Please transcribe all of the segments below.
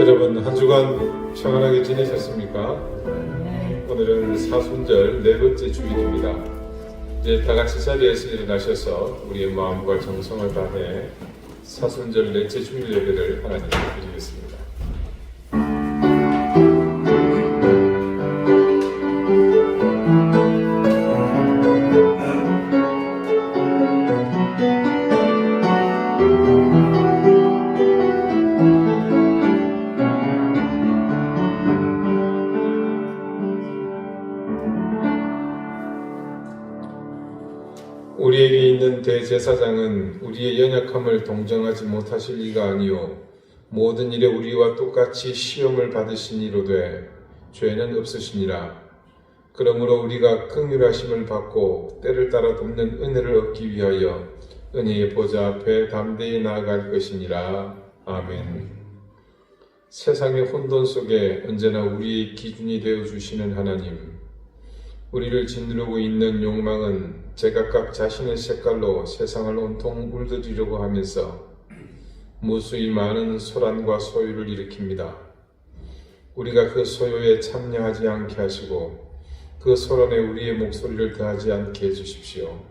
여러분 한 주간 평안하게 지내셨습니까? 오늘은 사순절 네 번째 주일입니다. 이제 다 같이 자리에서 일어나셔서 우리의 마음과 정성을 다해 사순절 넷째 주일 예배를 하나님께 드리겠습니다. 우리에게 있는 대제사장은 우리의 연약함을 동정하지 못하실 리가 아니요 모든 일에 우리와 똑같이 시험을 받으신 이로되 죄는 없으시니라. 그러므로 우리가 긍휼하심을 받고 때를 따라 돕는 은혜를 얻기 위하여 은혜의 보좌 앞에 담대히 나아갈 것이니라. 아멘. 세상의 혼돈 속에 언제나 우리의 기준이 되어주시는 하나님, 우리를 짓누르고 있는 욕망은 제각각 자신의 색깔로 세상을 온통 물들이려고 하면서 무수히 많은 소란과 소유를 일으킵니다. 우리가 그 소요에 참여하지 않게 하시고 그 소란에 우리의 목소리를 더하지 않게 해주십시오.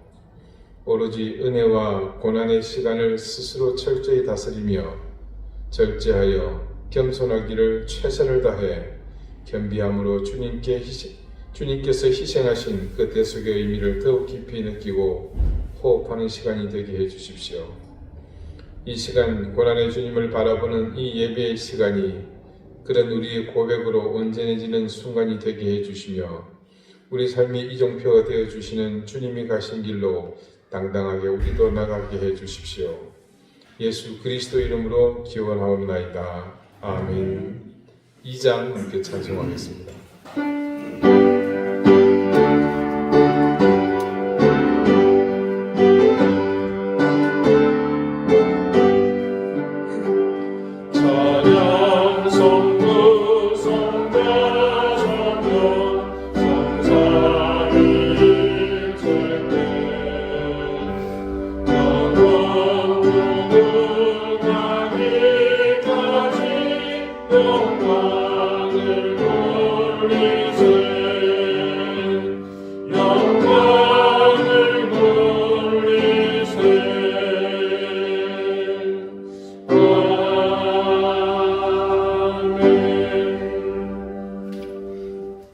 오로지 은혜와 고난의 시간을 스스로 철저히 다스리며 절제하여 겸손하기를 최선을 다해 겸비함으로 주님께서 희생하신 그 대속의 의미를 더욱 깊이 느끼고 호흡하는 시간이 되게 해주십시오. 이 시간 고난의 주님을 바라보는 이 예배의 시간이 그런 우리의 고백으로 온전해지는 순간이 되게 해주시며 우리 삶이 이정표가 되어주시는 주님이 가신 길로 당당하게 우리도 나가게 해주십시오. 예수 그리스도 이름으로 기원하옵나이다. 아멘. 2장 함께 찬송하겠습니다.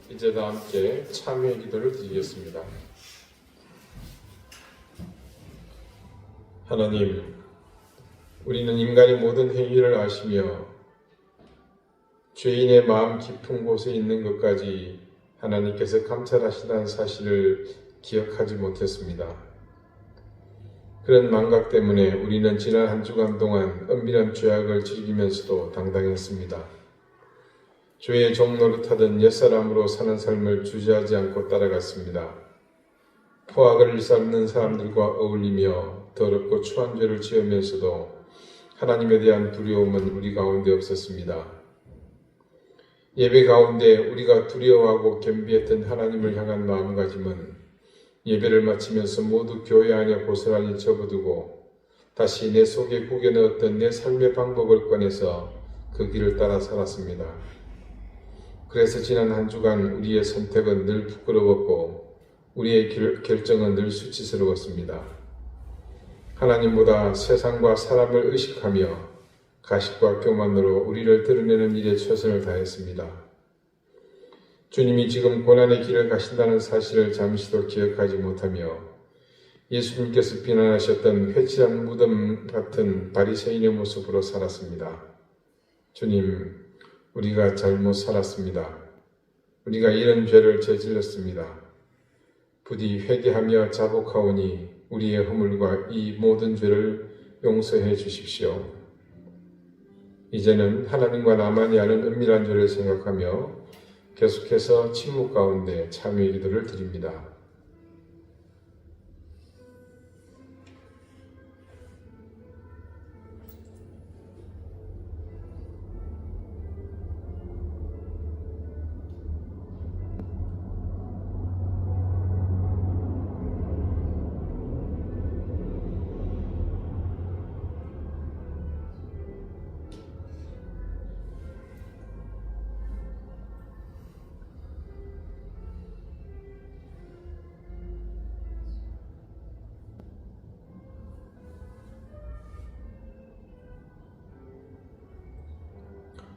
이제 다 함께 참회의 기도를 드리겠습니다. 하나님, 우리는 인간의 모든 행위를 아시며 죄인의 마음 깊은 곳에 있는 것까지 하나님께서 감찰하신다는 사실을 기억하지 못했습니다. 그런 망각 때문에 우리는 지난 한 주간 동안 은밀한 죄악을 즐기면서도 당당했습니다. 죄의 종노릇하던 옛사람으로 사는 삶을 주저하지 않고 따라갔습니다. 포악을 일삼는 사람들과 어울리며 더럽고 추한 죄를 지으면서도 하나님에 대한 두려움은 우리 가운데 없었습니다. 예배 가운데 우리가 두려워하고 겸비했던 하나님을 향한 마음가짐은 예배를 마치면서 모두 교회 안에 고스란히 접어두고 다시 내 속에 구겨 넣었던 내 삶의 방법을 꺼내서 그 길을 따라 살았습니다. 그래서 지난 한 주간 우리의 선택은 늘 부끄러웠고 우리의 결정은 늘 수치스러웠습니다. 하나님보다 세상과 사람을 의식하며 가식과 교만으로 우리를 드러내는 일에 최선을 다했습니다. 주님이 지금 고난의 길을 가신다는 사실을 잠시도 기억하지 못하며 예수님께서 비난하셨던 회칠한 무덤 같은 바리새인의 모습으로 살았습니다. 주님, 우리가 잘못 살았습니다. 우리가 이런 죄를 저질렀습니다. 부디 회개하며 자복하오니 우리의 허물과 이 모든 죄를 용서해 주십시오. 이제는 하나님과 나만이 아는 은밀한 죄를 생각하며 계속해서 침묵 가운데 참회의 기도를 드립니다.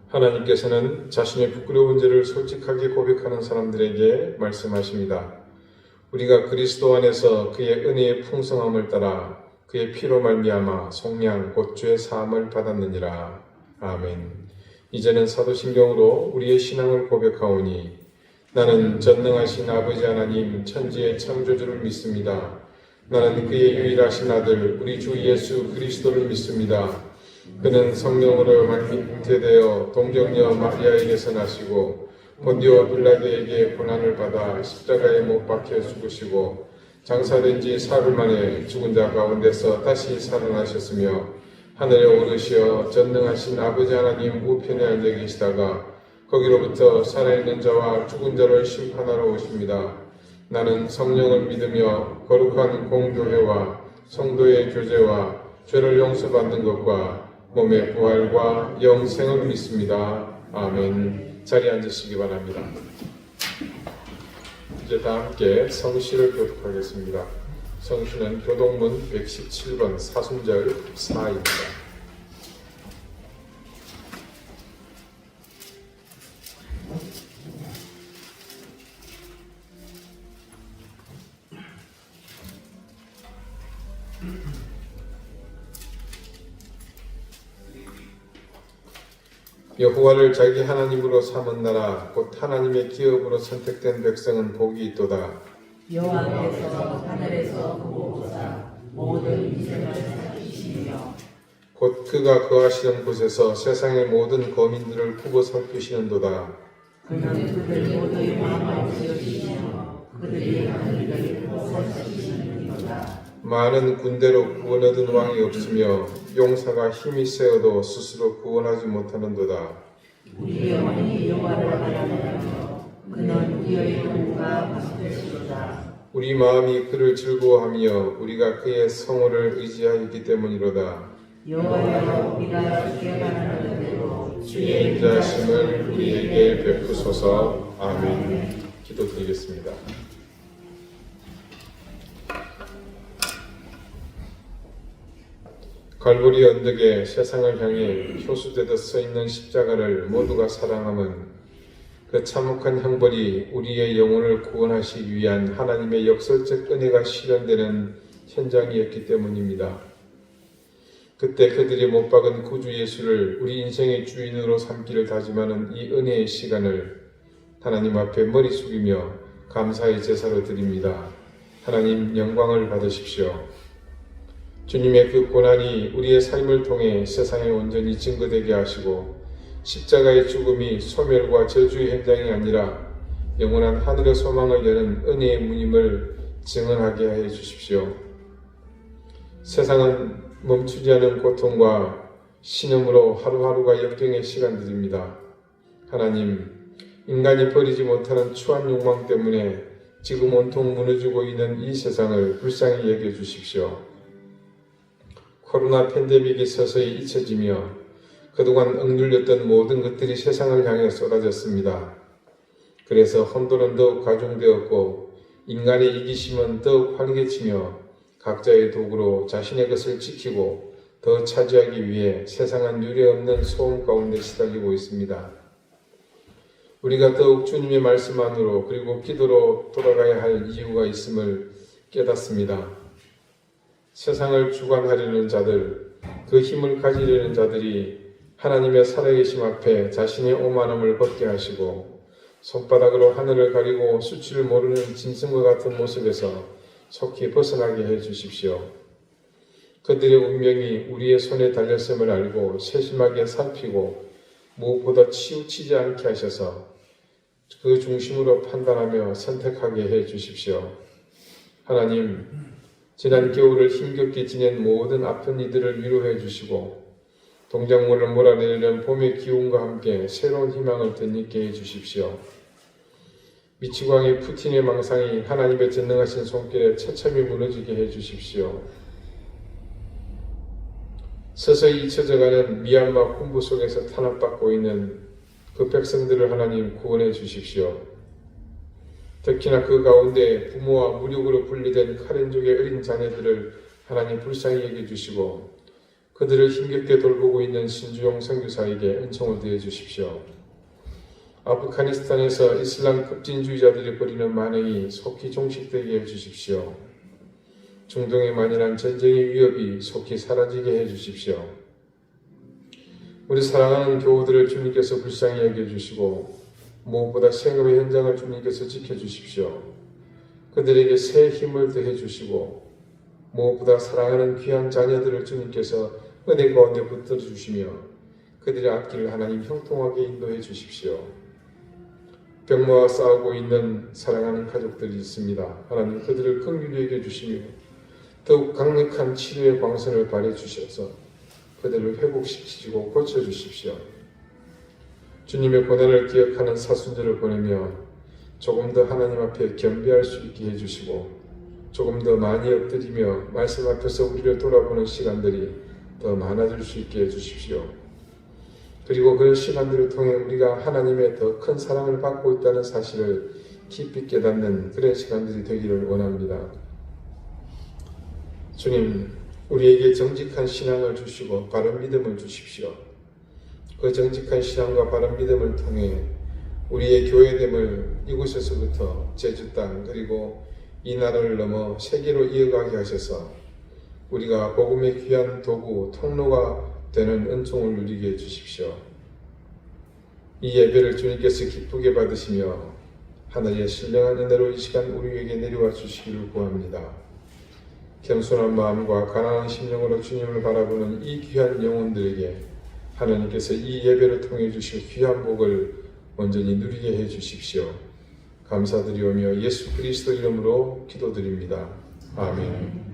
하나님께서는 자신의 부끄러운 죄를 솔직하게 고백하는 사람들에게 말씀하십니다. 우리가 그리스도 안에서 그의 은혜의 풍성함을 따라 그의 피로 말미암아 속량 곧 죄 사함을 받았느니라. 아멘. 이제는 사도신경으로 우리의 신앙을 고백하오니 나는 전능하신 아버지 하나님 천지의 창조주를 믿습니다. 나는 그의 유일하신 아들 우리 주 예수 그리스도를 믿습니다. 그는 성령으로 잉태되어 동정녀 마리아에게서 나시고 본디오 빌라도에게 고난을 받아 십자가에 못 박혀 죽으시고 장사된 지 사흘 만에 죽은 자 가운데서 다시 살아나셨으며 하늘에 오르시어 전능하신 아버지 하나님 우편에 앉아 계시다가 거기로부터 살아있는 자와 죽은 자를 심판하러 오십니다. 나는 성령을 믿으며 거룩한 공교회와 성도의 교제와 죄를 용서받는 것과 몸의 부활과 영생을 믿습니다. 아멘. 자리에 앉으시기 바랍니다. 이제 다 함께 성시를 교독하겠습니다. 성시는 교독문 117번 사순절 4입니다. 여호와를 자기 하나님으로 삼은 나라 곧 하나님의 기업으로 선택된 백성은 복이 있도다. 여호와께서 하늘에서 보고 보사 모든 인생을 살피시며 곧 그가 거하시는 곳에서 세상의 모든 거민들을 푸고 살피시는도다. 그는 그들 모두의 마음을 지어주시며 그들이 하는 일을 살피시는도다. 많은 군대로 구원 얻은 왕이 없으며 용사가 힘이 세어도 스스로 구원하지 못하는도다. 우리 영혼이 여호와를 바라며 그는 우리의 영혼과 파수되시도다. 우리 마음이 그를 즐거워하며 우리가 그의 성호를 의지하였기 때문이로다. 여호와여 우리가 주께 바라는 대로 주의 인자하심을 우리에게 베푸소서. 아멘. 기도드리겠습니다. 갈보리 언덕에 세상을 향해 효수되듯 서있는 십자가를 모두가 사랑함은 그 참혹한 형벌이 우리의 영혼을 구원하시기 위한 하나님의 역설적 은혜가 실현되는 현장이었기 때문입니다. 그때 그들이 못 박은 구주 예수를 우리 인생의 주인으로 삼기를 다짐하는 이 은혜의 시간을 하나님 앞에 머리 숙이며 감사의 제사로 드립니다. 하나님 영광을 받으십시오. 주님의 그 고난이 우리의 삶을 통해 세상에 온전히 증거되게 하시고 십자가의 죽음이 소멸과 저주의 현장이 아니라 영원한 하늘의 소망을 여는 은혜의 문임을 증언하게 해 주십시오. 세상은 멈추지 않은 고통과 신음으로 하루하루가 역경의 시간들입니다. 하나님, 인간이 버리지 못하는 추한 욕망 때문에 지금 온통 무너지고 있는 이 세상을 불쌍히 여겨 주십시오. 코로나 팬데믹이 서서히 잊혀지며 그동안 억눌렸던 모든 것들이 세상을 향해 쏟아졌습니다. 그래서 혼돈은 더욱 가중되었고 인간의 이기심은 더욱 활개치며 각자의 도구로 자신의 것을 지키고 더 차지하기 위해 세상은 유례없는 소음 가운데 시달리고 있습니다. 우리가 더욱 주님의 말씀 안으로 그리고 기도로 돌아가야 할 이유가 있음을 깨닫습니다. 세상을 주관하려는 자들, 그 힘을 가지려는 자들이 하나님의 살아계심 앞에 자신의 오만함을 벗게 하시고 손바닥으로 하늘을 가리고 수치를 모르는 짐승과 같은 모습에서 속히 벗어나게 해 주십시오. 그들의 운명이 우리의 손에 달렸음을 알고 세심하게 살피고 무엇보다 치우치지 않게 하셔서 그 중심으로 판단하며 선택하게 해 주십시오. 하나님, 지난 겨울을 힘겹게 지낸 모든 아픈 이들을 위로해 주시고 동작물을 몰아내리는 봄의 기운과 함께 새로운 희망을 덧입게 해 주십시오. 미치광이 푸틴의 망상이 하나님의 전능하신 손길에 처참히 무너지게 해 주십시오. 서서히 잊혀져가는 미얀마 군부 속에서 탄압받고 있는 그 백성들을 하나님 구원해 주십시오. 특히나 그 가운데 부모와 무력으로 분리된 카렌족의 어린 자녀들을 하나님 불쌍히 여겨주시고 그들을 힘겹게 돌보고 있는 신주용 선교사에게 은총을 더해 주십시오. 아프가니스탄에서 이슬람 급진주의자들이 벌이는 만행이 속히 종식되게 해 주십시오. 중동에 만연한 전쟁의 위협이 속히 사라지게 해 주십시오. 우리 사랑하는 교우들을 주님께서 불쌍히 여겨주시고 무엇보다 생업의 현장을 주님께서 지켜주십시오. 그들에게 새 힘을 더해 주시고 무엇보다 사랑하는 귀한 자녀들을 주님께서 은혜 가운데 붙들어 주시며 그들의 앞길을 하나님 형통하게 인도해 주십시오. 병마와 싸우고 있는 사랑하는 가족들이 있습니다. 하나님 그들을 긍휼히 여겨 주시며 더욱 강력한 치료의 광선을 발해 주셔서 그들을 회복시키시고 고쳐주십시오. 주님의 고난을 기억하는 사순절을 보내며 조금 더 하나님 앞에 겸비할 수 있게 해주시고 조금 더 많이 엎드리며 말씀 앞에서 우리를 돌아보는 시간들이 더 많아질 수 있게 해주십시오. 그리고 그 시간들을 통해 우리가 하나님의 더 큰 사랑을 받고 있다는 사실을 깊이 깨닫는 그런 시간들이 되기를 원합니다. 주님, 우리에게 정직한 신앙을 주시고 바른 믿음을 주십시오. 그 정직한 신앙과 바른 믿음을 통해 우리의 교회됨을 이곳에서부터 제주 땅 그리고 이 나라를 넘어 세계로 이어가게 하셔서 우리가 복음의 귀한 도구, 통로가 되는 은총을 누리게 해주십시오. 이 예배를 주님께서 기쁘게 받으시며 하나님의 신령한 은혜로 이 시간 우리에게 내려와 주시기를 구합니다. 겸손한 마음과 가난한 심령으로 주님을 바라보는 이 귀한 영혼들에게 하나님께서 이 예배를 통해 주실 귀한 복을 온전히 누리게 해 주십시오. 감사드리오며 예수 그리스도 이름으로 기도드립니다. 아멘.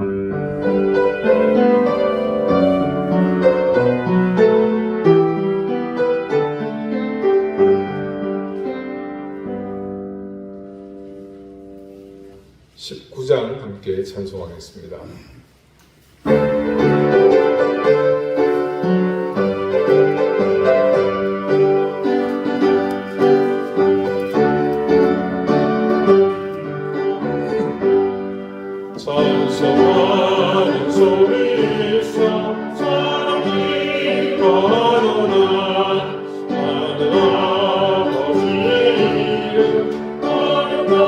19장 함께 찬송하겠습니다. 찬송하는 소리에서 사랑이 거하노라. 나는 아버지의 이름 거룩하노라.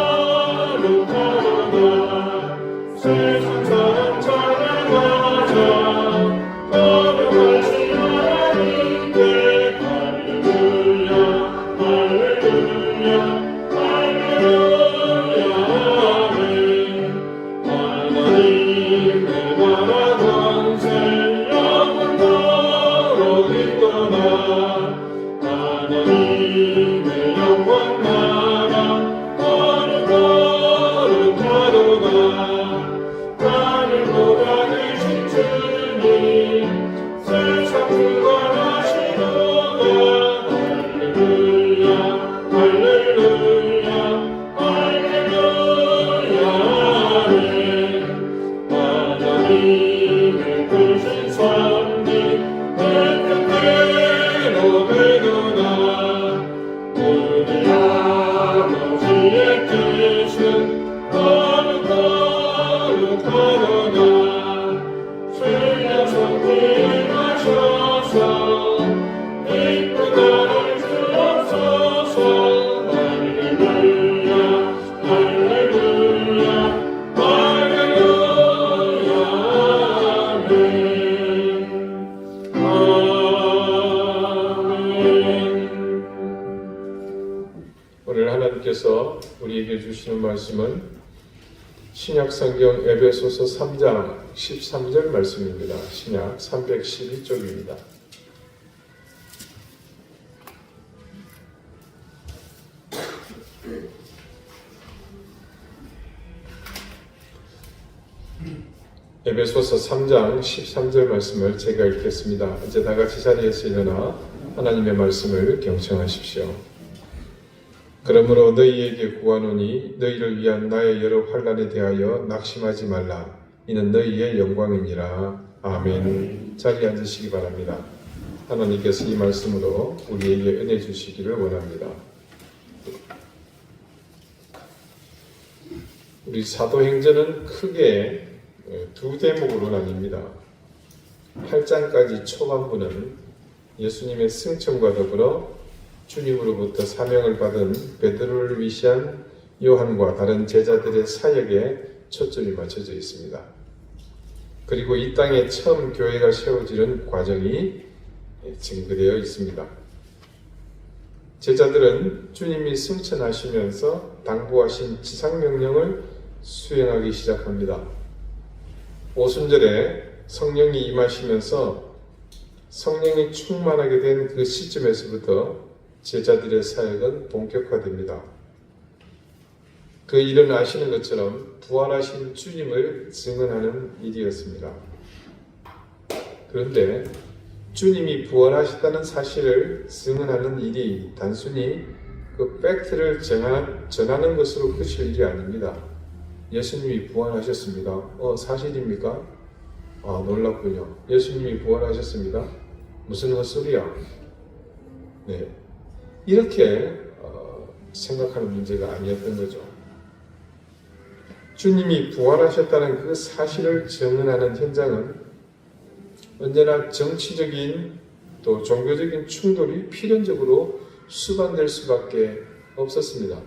세상 사람 찬양하자. 거룩하신 하나님께 할렐루야 할렐루야 할렐루야 아멘. 하나님의 나라 권세 영원토록 있도다. 하나님의 영원 나라 거룩거룩하도다. 하늘보다 크신 주님 세상 구원하시도다. 할렐루야 할렐루야 할렐루야 아멘. 하나님의 크신 섭리 내 뜻대로 되도다. 우리 아버지의 뜻은 거룩거룩하도다. 주여 성령하셔서 이쁜 나를 주옵소서. 할렐루야 할렐루야 할렐루야 아멘. 오늘 하나님께서 우리에게 주시는 말씀은 신약성경 에베소서 3장 13절 말씀입니다. 신약 312쪽입니다. 에베소서 3장 13절 말씀을 제가 읽겠습니다. 이제 다 같이 자리에서 일어나 하나님의 말씀을 경청하십시오. 그러므로 너희에게 구하노니 너희를 위한 나의 여러 환난에 대하여 낙심하지 말라. 이는 너희의 영광이니라. 아멘. 자리에 앉으시기 바랍니다. 하나님께서 이 말씀으로 우리에게 은혜 주시기를 원합니다. 우리 사도행전은 크게 두 대목으로 나뉩니다. 8장까지 초반부는 예수님의 승천과 더불어 주님으로부터 사명을 받은 베드로를 위시한 요한과 다른 제자들의 사역에 초점이 맞춰져 있습니다. 그리고 이 땅에 처음 교회가 세워지는 과정이 증거되어 있습니다. 제자들은 주님이 승천하시면서 당부하신 지상명령을 수행하기 시작합니다. 오순절에 성령이 임하시면서 성령이 충만하게 된 그 시점에서부터 제자들의 사역은 본격화됩니다. 그 일은 아시는 것처럼 부활하신 주님을 증언하는 일이었습니다. 그런데 주님이 부활하셨다는 사실을 증언하는 일이 단순히 그 팩트를 전하는 것으로 그칠 일이 아닙니다. 예수님이 부활하셨습니다. 사실입니까? 놀랍군요. 예수님이 부활하셨습니다. 무슨 헛소리야? 네, 이렇게 생각하는 문제가 아니었던 거죠. 주님이 부활하셨다는 그 사실을 증언하는 현장은 언제나 정치적인 또 종교적인 충돌이 필연적으로 수반될 수밖에 없었습니다.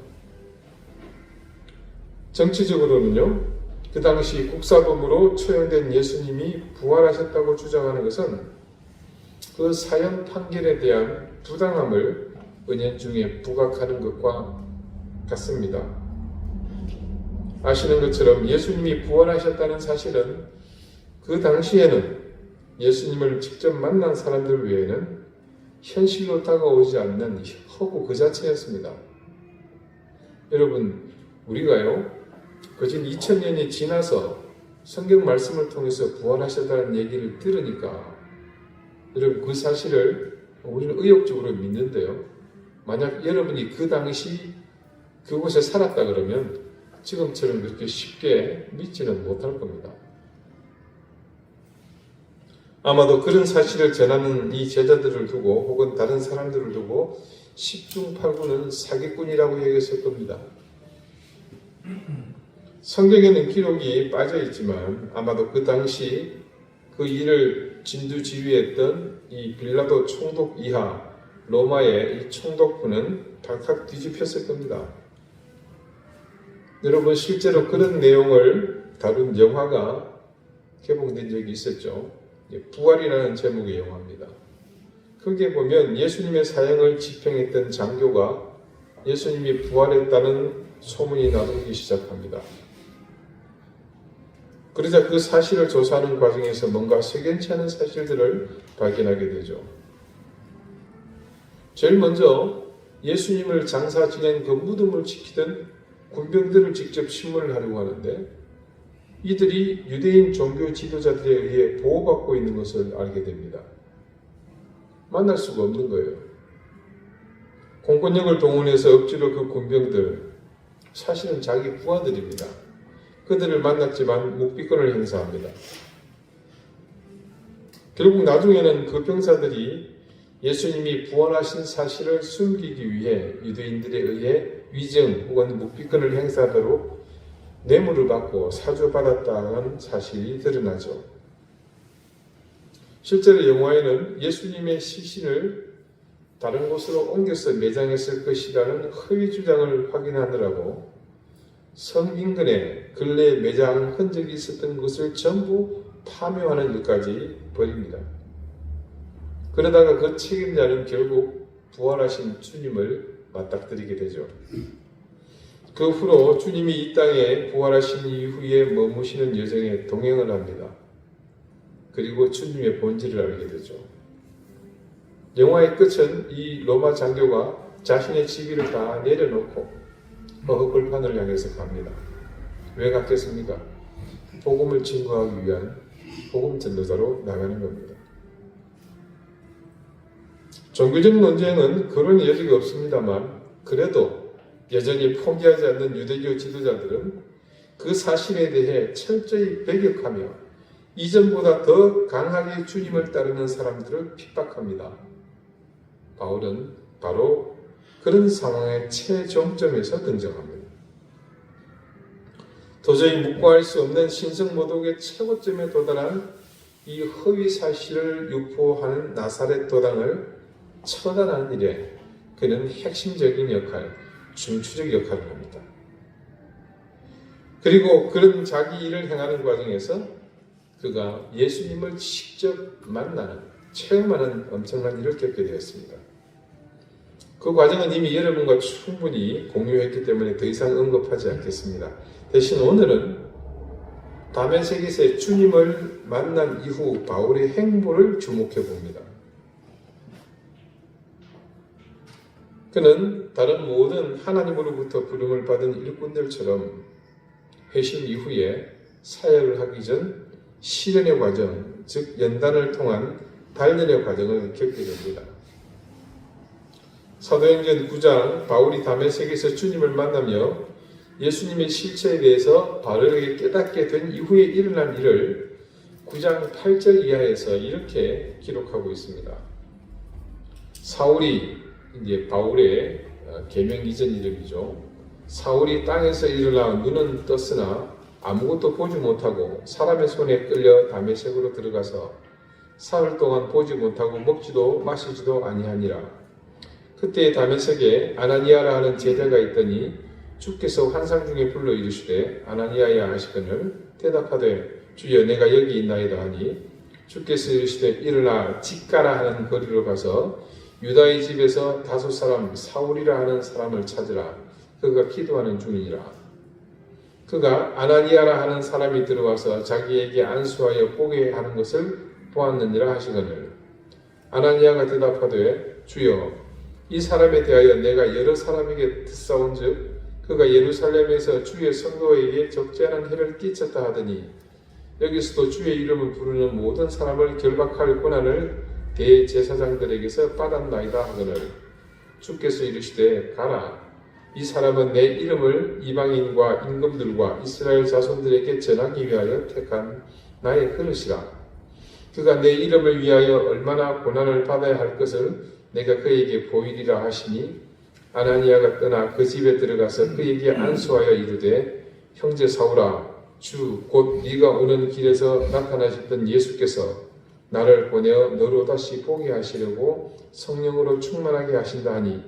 정치적으로는요, 그 당시 국사범으로 처형된 예수님이 부활하셨다고 주장하는 것은 그 사형 판결에 대한 부당함을 은연중에 부각하는 것과 같습니다. 아시는 것처럼 예수님이 부활하셨다는 사실은 그 당시에는 예수님을 직접 만난 사람들 외에는 현실로 다가오지 않는 허구 그 자체였습니다. 여러분, 우리가요, 거진 2000년이 지나서 성경 말씀을 통해서 부활하셨다는 얘기를 들으니까 여러분 그 사실을 우리는 의욕적으로 믿는데요. 만약 여러분이 그 당시 그곳에 살았다 그러면 지금처럼 그렇게 쉽게 믿지는 못할 겁니다. 아마도 그런 사실을 전하는 이 제자들을 두고 혹은 다른 사람들을 두고 10중 8구는 사기꾼이라고 얘기했을 겁니다. 성경에는 기록이 빠져 있지만 아마도 그 당시 그 일을 진두지휘했던 이 빌라도 총독 이하 로마의 이 총독부는 발칵 뒤집혔을 겁니다. 여러분, 실제로 그런 내용을 다룬 영화가 개봉된 적이 있었죠. 부활이라는 제목의 영화입니다. 거기에 보면 예수님의 사형을 집행했던 장교가 예수님이 부활했다는 소문이 나돌기 시작합니다. 그러자 그 사실을 조사하는 과정에서 뭔가 석연치 않은 사실들을 발견하게 되죠. 제일 먼저 예수님을 장사 지낸 그 무덤을 지키던 군병들을 직접 신문을 하려고 하는데 이들이 유대인 종교 지도자들에 의해 보호받고 있는 것을 알게 됩니다. 만날 수가 없는 거예요. 공권력을 동원해서 억지로 그 군병들, 사실은 자기 부하들입니다. 그들을 만났지만 묵비권을 행사합니다. 결국 나중에는 그 병사들이 예수님이 부활하신 사실을 숨기기 위해 유대인들에 의해 위증 혹은 묵비권을 행사하도록 뇌물을 받고 사주받았다는 사실이 드러나죠. 실제로 영화에는 예수님의 시신을 다른 곳으로 옮겨서 매장했을 것이라는 허위 주장을 확인하느라고 성 인근에 근래에 매장 흔적이 있었던 것을 전부 파묘하는 일까지 벌입니다. 그러다가 그 책임자는 결국 부활하신 주님을 맞닥뜨리게 되죠. 그 후로 주님이 이 땅에 부활하신 이후에 머무시는 여정에 동행을 합니다. 그리고 주님의 본질을 알게 되죠. 영화의 끝은 이 로마 장교가 자신의 지위를 다 내려놓고 허허벌판을 향해서 갑니다. 왜 갔겠습니까? 복음을 증거하기 위한 복음 전도자로 나가는 겁니다. 종교적 논쟁은 그런 여지가 없습니다만 그래도 여전히 포기하지 않는 유대교 지도자들은 그 사실에 대해 철저히 배격하며 이전보다 더 강하게 주님을 따르는 사람들을 핍박합니다. 바울은 바로 그런 상황의 최종점에서 등장합니다. 도저히 묵과할 수 없는 신성모독의 최고점에 도달한 이 허위 사실을 유포하는 나사렛 도당을 처단하는 일에 그는 핵심적인 역할, 중추적 역할을 합니다. 그리고 그런 자기 일을 행하는 과정에서 그가 예수님을 직접 만나는, 체험하는 엄청난 일을 겪게 되었습니다. 그 과정은 이미 여러분과 충분히 공유했기 때문에 더 이상 언급하지 않겠습니다. 대신 오늘은 다메섹에서 주님을 만난 이후 바울의 행보를 주목해 봅니다. 그는 다른 모든 하나님으로부터 부름을 받은 일꾼들처럼 회심 이후에 사역을 하기 전 시련의 과정, 즉 연단을 통한 단련의 과정을 겪게 됩니다. 사도행전 9장 바울이 다메섹에서 주님을 만나며 예수님의 실체에 대해서 바르게 깨닫게 된 이후에 일어난 일을 9장 8절 이하에서 이렇게 기록하고 있습니다. 사울이 이제 바울의 계명 이전 이름이죠. 사울이 땅에서 일어나 눈은 떴으나 아무것도 보지 못하고 사람의 손에 끌려 다메섹으로 들어가서 사흘 동안 보지 못하고 먹지도 마시지도 아니하니라. 그때 다메섹에 아나니아라 하는 제자가 있더니 주께서 환상 중에 불러 이르시되 아나니아야 하시거늘 대답하되 주여 내가 여기 있나이다 하니 주께서 이르시되 일어나 직가라 하는 거리로 가서 유다의 집에서 다섯 사람 사울이라 하는 사람을 찾으라. 그가 기도하는 중이니라. 그가 아나니아라 하는 사람이 들어와서 자기에게 안수하여 보게 하는 것을 보았느니라 하시거늘 아나니아가 대답하되 주여 이 사람에 대하여 내가 여러 사람에게 듣사온즉 그가 예루살렘에서 주의 성도에게 적지 않은 해를 끼쳤다 하더니 여기서도 주의 이름을 부르는 모든 사람을 결박할 권한을 대제사장들에게서 받았나이다 하거늘 주께서 이르시되 가라. 이 사람은 내 이름을 이방인과 임금들과 이스라엘 자손들에게 전하기 위하여 택한 나의 그릇이라. 그가 내 이름을 위하여 얼마나 고난을 받아야 할 것을 내가 그에게 보이리라 하시니 아나니아가 떠나 그 집에 들어가서 그에게 안수하여 이르되 형제 사울아 주 곧 네가 오는 길에서 나타나셨던 예수께서 나를 보내어 너로 다시 보게 하시려고 성령으로 충만하게 하신다 하니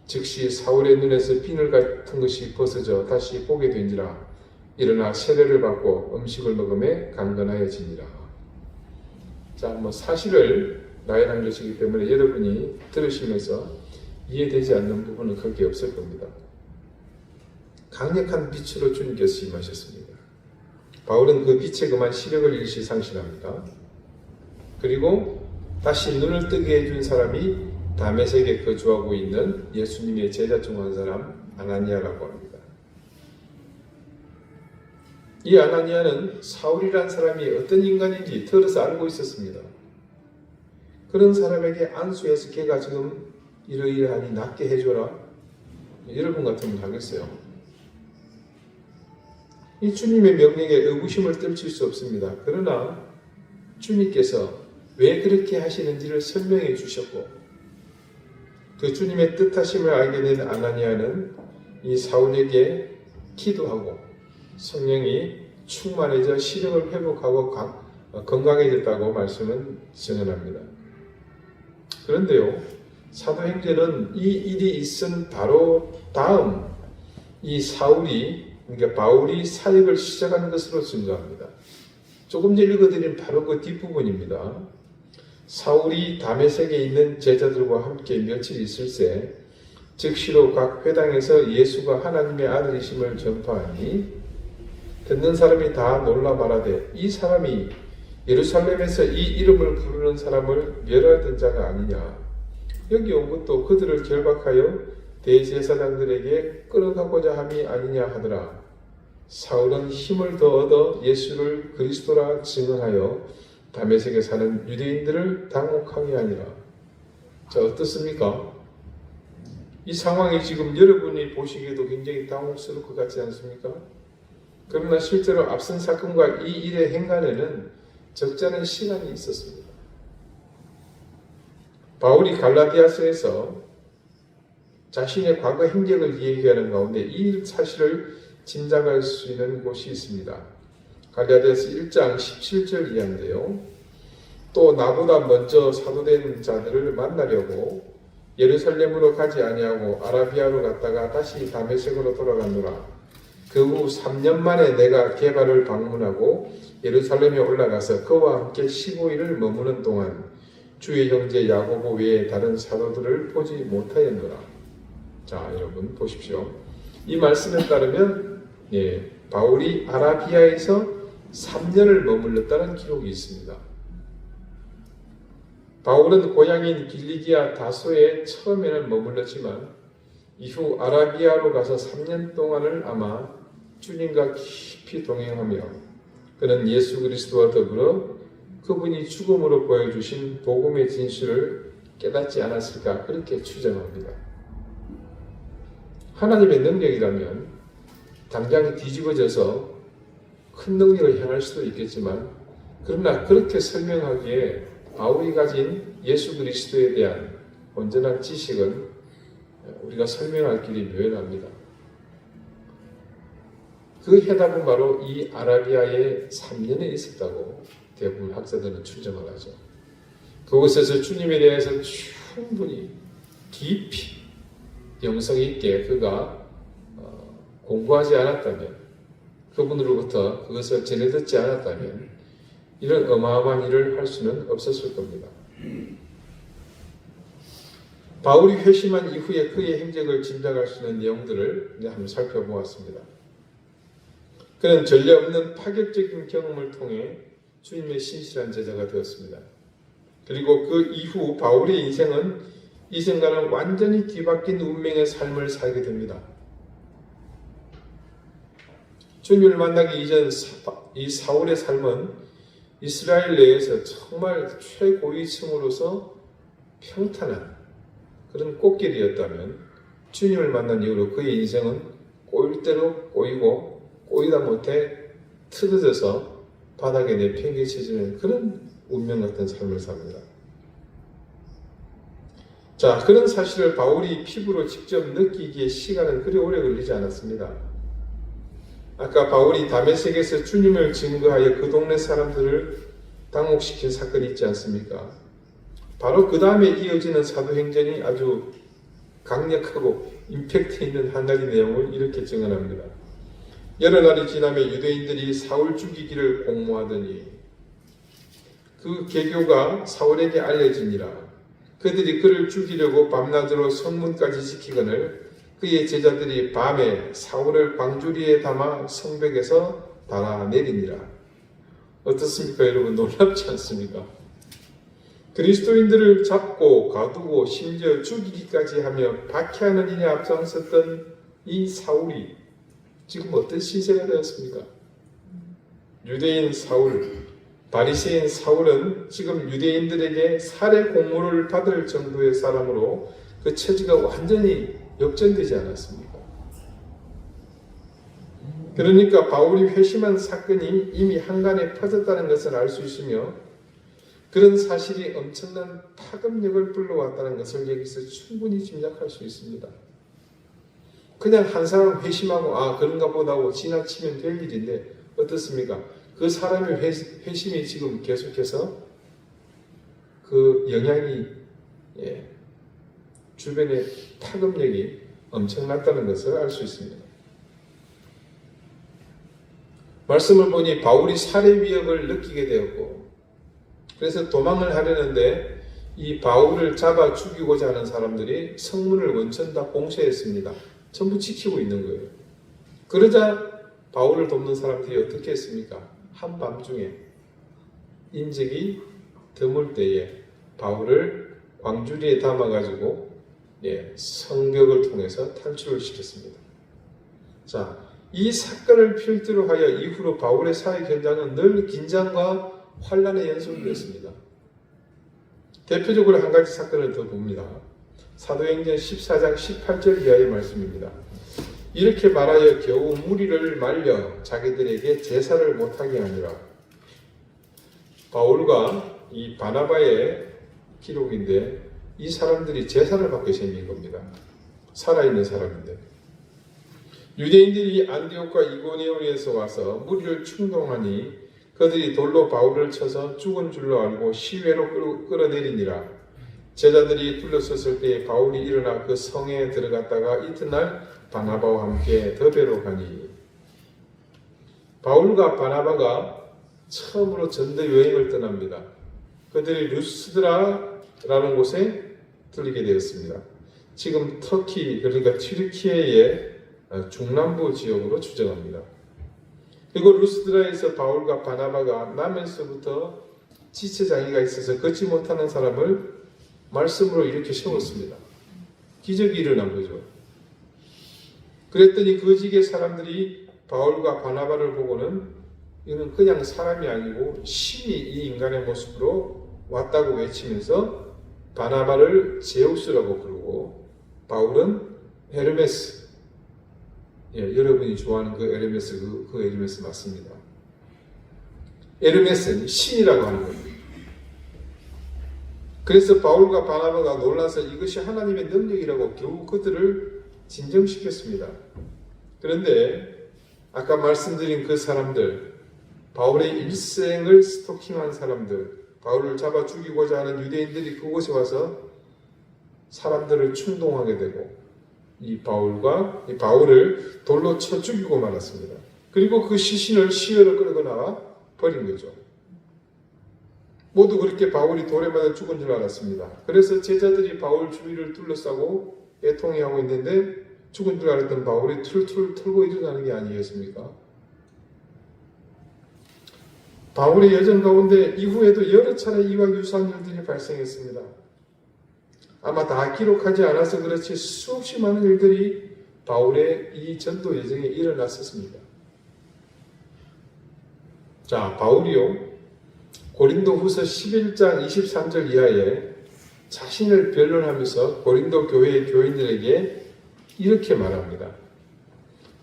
즉시 사울의 눈에서 비늘 같은 것이 벗어져 다시 보게 된지라. 일어나 세례를 받고 음식을 먹음에 강건하여지니라. 자, 사실을 나열한 것이기 때문에 여러분이 들으시면서 이해되지 않는 부분은 크게 없을 겁니다. 강력한 빛으로 주님께서 임하셨습니다. 바울은 그 빛에 그만 시력을 일시상실합니다. 그리고 다시 눈을 뜨게 해준 사람이 다메섹에 거주하고 있는 예수님의 제자 중 한 사람 아나니아라고 합니다. 이 아나니아는 사울이란 사람이 어떤 인간인지 들어서 알고 있었습니다. 그런 사람에게 안수해서 걔가 지금 이러이러하니 낫게 해줘라. 여러분 같으면 하겠어요. 이 주님의 명령에 의구심을 떨칠 수 없습니다. 그러나 주님께서 왜 그렇게 하시는지를 설명해 주셨고 그 주님의 뜻하심을 알게 된 아나니아는 이 사울에게 기도하고 성령이 충만해져 시력을 회복하고 건강해졌다고 말씀은 증언합니다. 그런데요, 사도행전은 이 일이 있은 바로 다음 이 사울이, 그러니까 바울이 사역을 시작한 것으로 증거합니다. 조금 전에 읽어드린 바로 그 뒷부분입니다. 사울이 다메섹에 있는 제자들과 함께 며칠 있을새 즉시로 각 회당에서 예수가 하나님의 아들이심을 전파하니 듣는 사람이 다 놀라 말하되 이 사람이 예루살렘에서 이 이름을 부르는 사람을 멸하던 자가 아니냐. 여기 온 것도 그들을 결박하여 대제사장들에게 끌어가고자 함이 아니냐 하더라. 사울은 힘을 더 얻어 예수를 그리스도라 증언하여 다메섹에 사는 유대인들을 당혹하게 하니라. 자, 어떻습니까? 이 상황이 지금 여러분이 보시기에도 굉장히 당혹스러울 것 같지 않습니까? 그러나 실제로 앞선 사건과 이 일의 행간에는 적지 않은 시간이 있었습니다. 바울이 갈라디아서에서 자신의 과거 행적을 이야기하는 가운데 이 사실을 짐작할 수 있는 곳이 있습니다. 갈라디아서 1장 17절 이하인데요. 또 나보다 먼저 사도된 자들을 만나려고 예루살렘으로 가지 아니하고 아라비아로 갔다가 다시 다메섹으로 돌아가노라. 그 후 3년 만에 내가 게바를 방문하고 예루살렘에 올라가서 그와 함께 15일을 머무는 동안 주의 형제 야고보 외에 다른 사도들을 보지 못하였노라. 자, 여러분 보십시오. 이 말씀에 따르면 바울이 아라비아에서 3년을 머물렀다는 기록이 있습니다. 바울은 고향인 길리기아 다소에 처음에는 머물렀지만 이후 아라비아로 가서 3년 동안을 아마 주님과 깊이 동행하며 그는 예수 그리스도와 더불어 그분이 죽음으로 보여주신 복음의 진실을 깨닫지 않았을까 그렇게 추정합니다. 하나님의 능력이라면 당장 뒤집어져서 큰 능력을 행할 수도 있겠지만 그러나 그렇게 설명하기에 바울이 가진 예수 그리스도에 대한 온전한 지식은 우리가 설명할 길이 묘연합니다. 그 해답은 바로 이 아라비아에 3년에 있었다고 대부분 학자들은 추정을 하죠. 그곳에서 주님에 대해서 충분히 깊이 영성 있게 그가 공부하지 않았다면, 그분으로부터 그것을 전해듣지 않았다면 이런 어마어마한 일을 할 수는 없었을 겁니다. 바울이 회심한 이후에 그의 행적을 짐작할 수 있는 내용들을 한번 살펴보았습니다. 그는 전례 없는 파격적인 경험을 통해 주님의 신실한 제자가 되었습니다. 그리고 그 이후 바울의 인생은 이전과는 완전히 뒤바뀐 운명의 삶을 살게 됩니다. 주님을 만나기 이전 이 사울의 삶은 이스라엘 내에서 정말 최고위층으로서 평탄한 그런 꽃길이었다면 주님을 만난 이후로 그의 인생은 꼬일 대로 꼬이고 꼬이다 못해 틀어져서 바닥에 내팽개쳐지는 그런 운명 같은 삶을 삽니다. 자, 그런 사실을 바울이 피부로 직접 느끼기에 시간은 그리 오래 걸리지 않았습니다. 아까 바울이 다메섹에서 주님을 증거하여 그 동네 사람들을 당혹시킨 사건이 있지 않습니까? 바로 그 다음에 이어지는 사도행전이 아주 강력하고 임팩트 있는 한 가지 내용을 이렇게 증언합니다. 여러 날이 지나며 유대인들이 사울 죽이기를 공모하더니 그 계교가 사울에게 알려지니라. 그들이 그를 죽이려고 밤낮으로 성문까지 지키거늘 그의 제자들이 밤에 사울을 광주리에 담아 성벽에서 달아내리니라. 어떻습니까, 여러분? 놀랍지 않습니까? 그리스도인들을 잡고 가두고 심지어 죽이기까지 하며 박해하는 일에 앞장섰던 이 사울이 지금 어떤 신세가 되었습니까? 유대인 사울, 바리새인 사울은 지금 유대인들에게 살해 공모를 받을 정도의 사람으로 그 처지가 완전히 역전되지 않았습니까? 그러니까 바울이 회심한 사건이 이미 한간에 퍼졌다는 것을 알 수 있으며 그런 사실이 엄청난 파급력을 불러왔다는 것을 여기서 충분히 짐작할 수 있습니다. 그냥 한 사람 회심하고 그런가 보다 하고 지나치면 될 일인데 어떻습니까? 그 사람의 회심이 지금 계속해서 그 영향이 주변의 파급력이 엄청났다는 것을 알 수 있습니다. 말씀을 보니 바울이 살해 위협을 느끼게 되었고 그래서 도망을 하려는데 이 바울을 잡아 죽이고자 하는 사람들이 성문을 원천 다 봉쇄했습니다. 전부 지키고 있는 거예요. 그러자 바울을 돕는 사람들이 어떻게 했습니까? 한밤중에 인적이 드물 때에 바울을 광주리에 담아가지고 성벽을 통해서 탈출을 시켰습니다. 자, 이 사건을 필두로 하여 이후로 바울의 사회 현장은 늘 긴장과 환란의 연속이었습니다. 대표적으로 한 가지 사건을 더 봅니다. 사도행전 14장 18절 이하의 말씀입니다. 이렇게 말하여 겨우 무리를 말려 자기들에게 제사를 못하게 하니라. 바울과 이 바나바의 기록인데 이 사람들이 제사를 받게 생긴 겁니다. 살아있는 사람인데. 유대인들이 안디옥과 이고니온에서 와서 무리를 충동하니 그들이 돌로 바울을 쳐서 죽은 줄로 알고 시외로 끌어내리니라. 제자들이 둘러섰을 때에 바울이 일어나 그 성에 들어갔다가 이튿날 바나바와 함께 더베로 가니. 바울과 바나바가 처음으로 전도 여행을 떠납니다. 그들이 루스드라라는 곳에 들리게 되었습니다. 지금 터키, 그러니까 튀르키예의 중남부 지역으로 추정합니다. 그리고 루스드라에서 바울과 바나바가 나면서부터 지체장애가 있어서 걷지 못하는 사람을 말씀으로 이렇게 세웠습니다. 기적이 일어난 거죠. 그랬더니 그 지역의 사람들이 바울과 바나바를 보고는 이는 그냥 사람이 아니고 신이 이 인간의 모습으로 왔다고 외치면서 바나바를 제우스라고 부르고 바울은 헤르메스, 여러분이 좋아하는 그 에르메스, 그 에르메스 맞습니다. 에르메스는 신이라고 하는 겁니다. 그래서 바울과 바나바가 놀라서 이것이 하나님의 능력이라고 겨우 그들을 진정시켰습니다. 그런데 아까 말씀드린 그 사람들, 바울의 일생을 스토킹한 사람들, 바울을 잡아 죽이고자 하는 유대인들이 그곳에 와서 사람들을 충동하게 되고 이 바울을 돌로 쳐 죽이고 말았습니다. 그리고 그 시신을 시외로 끌고 나와 버린 거죠. 모두 그렇게 바울이 돌에 맞아 죽은 줄 알았습니다. 그래서 제자들이 바울 주위를 둘러싸고 애통해하고 있는데 죽은 줄 알았던 바울이 툴툴 털고 일어나는 게 아니었습니까? 바울의 여정 가운데 이후에도 여러 차례 이와 유사한 일들이 발생했습니다. 아마 다 기록하지 않아서 그렇지 수없이 많은 일들이 바울의 이 전도 여정에 일어났었습니다. 자, 바울이요, 고린도 후서 11장 23절 이하에 자신을 변론하면서 고린도 교회의 교인들에게 이렇게 말합니다.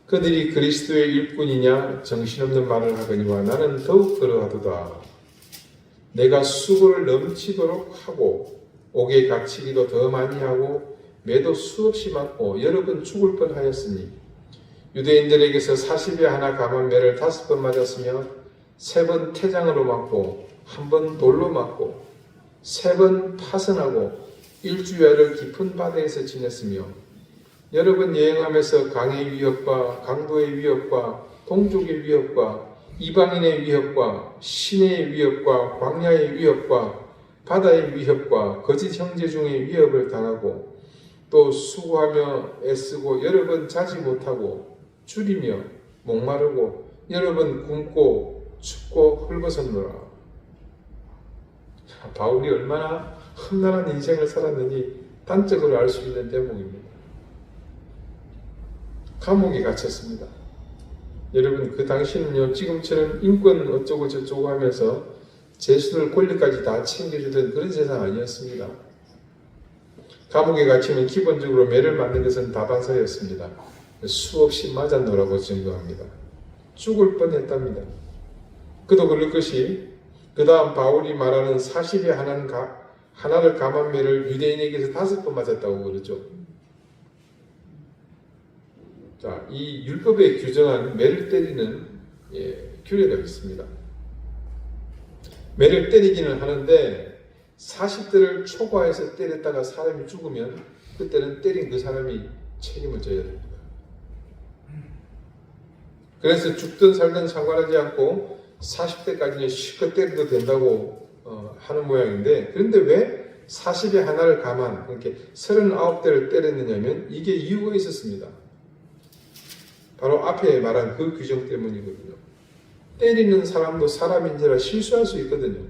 그들이 그리스도의 일꾼이냐 정신없는 말을 하거니와 나는 더욱 그러하도다. 내가 수고를 넘치도록 하고 옥에 갇히기도 더 많이 하고 매도 수없이 맞고 여러 번 죽을 뻔하였으니 유대인들에게서 40에 하나 감한 매를 5번 맞았으며 3번 태장으로 맞고 1번 돌로 맞고 3번 파선하고 1주야를 깊은 바다에서 지냈으며 여러 번 여행하면서 강의 위협과 강도의 위협과 동족의 위협과 이방인의 위협과 시내의 위협과 광야의 위협과 바다의 위협과 거짓 형제 중의 위협을 당하고 또 수고하며 애쓰고 여러 번 자지 못하고 줄이며 목마르고 여러 번 굶고 춥고 헐벗었노라. 바울이 얼마나 험난한 인생을 살았는지 단적으로 알 수 있는 대목입니다. 감옥에 갇혔습니다. 여러분, 그 당시는요, 지금처럼 인권 어쩌고 저쩌고 하면서 제수들 권리까지 다 챙겨주던 그런 세상 아니었습니다. 감옥에 갇히면 기본적으로 매를 맞는 것은 다반사였습니다. 수없이 맞았노라고 증거합니다. 죽을 뻔했답니다. 그도 그럴 것이 그 다음 바울이 말하는 40에 하나를 감한 매를 유대인에게서 5번 맞았다고 그러죠. 자, 이 율법에 규정한 매를 때리는 규례가 있습니다. 매를 때리기는 하는데 40대를 초과해서 때렸다가 사람이 죽으면 그때는 때린 그 사람이 책임을 져야 됩니다. 그래서 죽든 살든 상관하지 않고 40대까지는 실컷 때려도 된다고 하는 모양인데, 그런데 왜 40에 하나를 감한, 그렇게 39대를 때렸느냐면 이게 이유가 있었습니다. 바로 앞에 말한 그 규정 때문이거든요. 때리는 사람도 사람인지라 실수할 수 있거든요.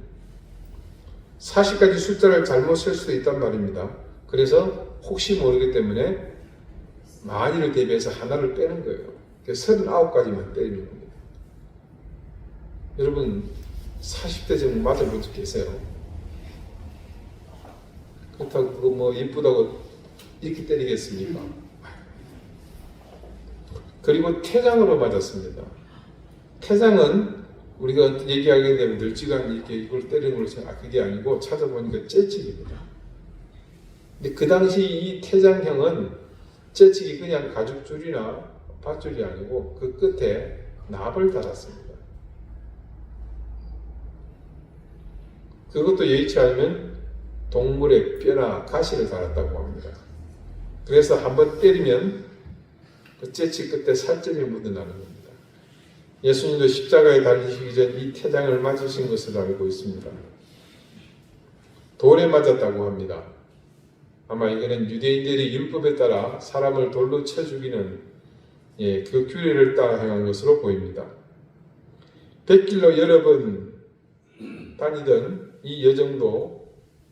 40까지 숫자를 잘못 쓸 수도 있단 말입니다. 그래서 혹시 모르기 때문에 만일을 대비해서 하나를 빼는 거예요. 그래서 39까지만 때리는 겁니다. 여러분, 40대 정도 맞아본 적 계세요? 그렇다고 그거 뭐 이쁘다고 이렇게 때리겠습니까? 그리고 태장으로 맞았습니다. 태장은 우리가 얘기하게 되면 널찍한 이렇게 이걸 때리는 걸로 생각, 그게 아니고 찾아보니까 째치기입니다. 근데 그 당시 이 태장형은 째치기 그냥 가죽줄이나 밧줄이 아니고 그 끝에 납을 달았습니다. 그것도 여의치 않으면 동물의 뼈나 가시를 달았다고 합니다. 그래서 한번 때리면 그 째치 끝에 살점이 묻어나는 겁니다. 예수님도 십자가에 달리시기 전 이 태장을 맞으신 것을 알고 있습니다. 돌에 맞았다고 합니다. 아마 이거는 유대인들이 율법에 따라 사람을 돌로 쳐 죽이는 그 규례를 따라 행한 것으로 보입니다. 100길로 여러 번 다니던 이 여정도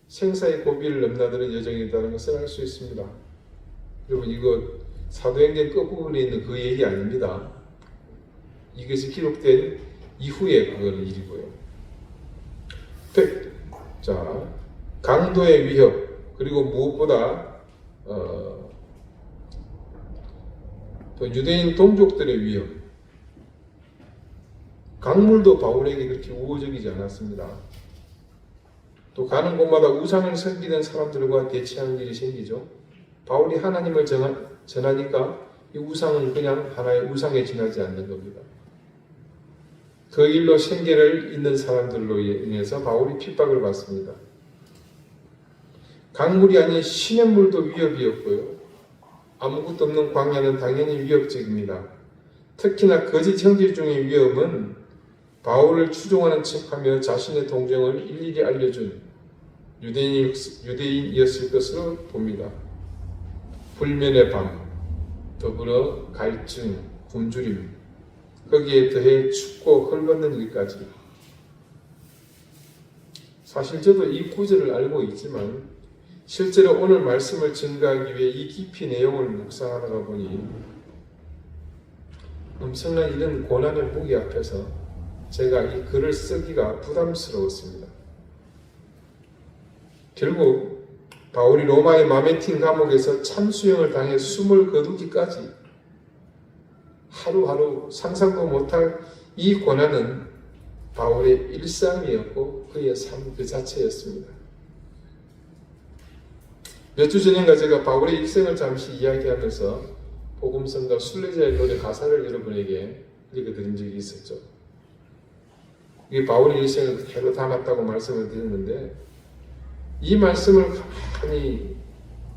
생사의 고비를 넘나드는 여정이라는 것을 알 수 있습니다. 여러분, 이거 사도행전 끝부분에 있는 그 얘기 아닙니다. 이것이 기록된 이후의 그걸 일이고요. 자, 강도의 위협, 그리고 무엇보다 또 유대인 동족들의 위협. 강물도 바울에게 그렇게 우호적이지 않았습니다. 또 가는 곳마다 우상을 섬기는 사람들과 대치하는 일이 생기죠. 바울이 하나님을 전하니까 이 우상은 그냥 하나의 우상에 지나지 않는 겁니다. 그 일로 생계를 잇는 사람들로 인해서 바울이 핍박을 받습니다. 강물이 아닌 시냇물도 위협이었고요. 아무것도 없는 광야는 당연히 위협적입니다. 특히나 거짓 형제 중의 위협은 바울을 추종하는 척하며 자신의 동정을 일일이 알려준 유대인이었을 것으로 봅니다. 불면의 밤, 더불어 갈증, 굶주림, 거기에 더해 춥고 헐벗는 일까지. 사실 저도 이 구절을 알고 있지만 실제로 오늘 말씀을 증거하기 위해 이 깊이 내용을 묵상하다가 보니 엄청난 이런 고난의 무게 앞에서 제가 이 글을 쓰기가 부담스러웠습니다. 결국 바울이 로마의 마메틴 감옥에서 참수형을 당해 숨을 거두기까지 하루하루 상상도 못할 이 고난은 바울의 일상이었고 그의 삶 그 자체였습니다. 몇 주 전인가 제가 바울의 일생을 잠시 이야기하면서 복음성가 순례자의 노래 가사를 여러분에게 읽어드린 적이 있었죠. 이게 바울의 일생을 그대로 담았다고 말씀을 드렸는데 이 말씀을 가만히